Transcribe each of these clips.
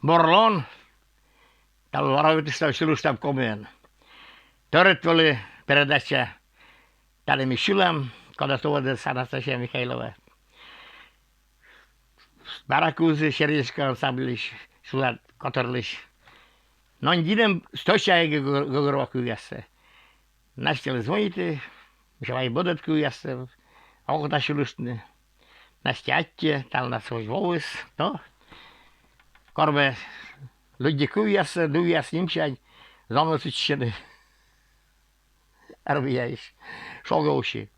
Borlon, tal varoitusta silustab komeen. Töröt oli передача Тале Шулам, когда доводилась Анастасия Михайлова. Баракузы, Шердишка ансамбль, Шулат, Которлыш. Но неділем 100 чайги говорок уясся. Начали звонити, желаю бодатку уясся, а окна шулушны. Настятте, там нас возьмовыс, но корбе люди куясся, дуяс нимчань, зонос учены. Арбияиш, шолгауши.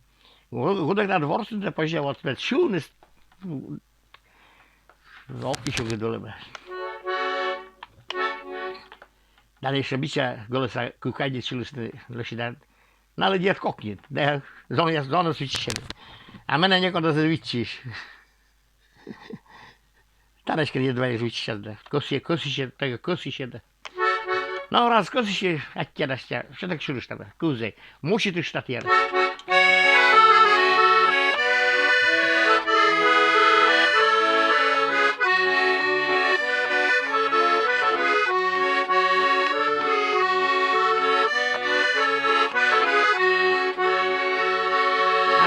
Гудак на дворце да пожа вот пет шулнес. Окки шулги долеба. Дали еще бича голоса кукайди шулусны лошадан. Надо делать кокнет, да зонос учены. А мене некогда завичиш. Тарочка не два звучишь, да. Косище, так косище, да. No raz kosiще, äkkiärästä, se tak syrjistä, kuusei, musitusta tiedä.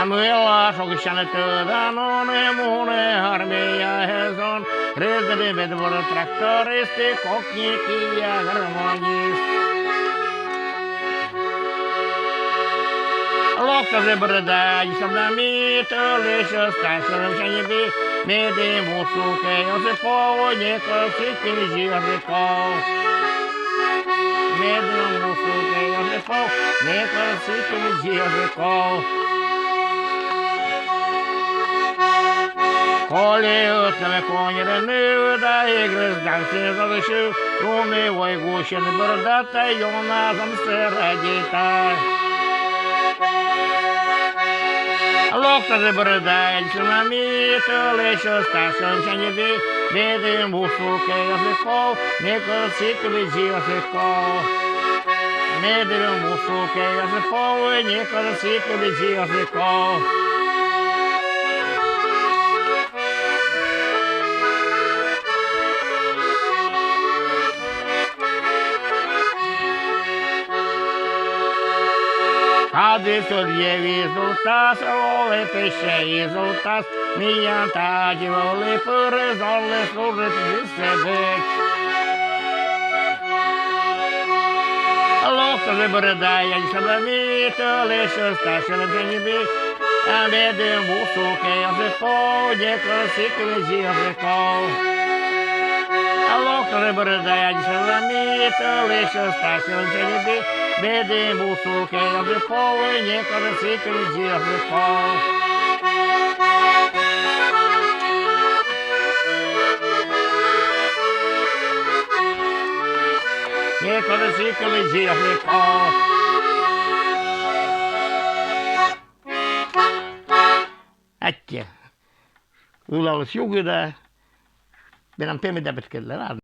Amuella sokisane tödän on emune harmeja heson. Rödde vedvår traktoristi, kokniki ja harmonist. Loktase brödä, som mitolicious tasselum shanibi, med musuke och se på neko cykelgirko. Med musuke och se på neko cykelgirko. Коли отнаме коня не дає гризданці залишив, вони войгущен бородата, йона замстера діта. Локта же бородань, слонаміто, лише стасом шанєбі, бідим бусуке язиков, не косикли язиков. Бідим бусуке язиков, не косикли язиков. Адис од'єві золотас, оле пище золотас, міян таді воли перезоли служить від себе. Лохта же бородає, слабаміто, лише сташилом женібі, а бедим бусуке язиков, не класикли язиков. Лохта же бородає, слабаміто, лише сташилом женібі, Беди мусуке язиков, не класикли язиков. Не класикли язиков. Äkkiä. Ylä olisi jugida. Meidän pemidäpät kellä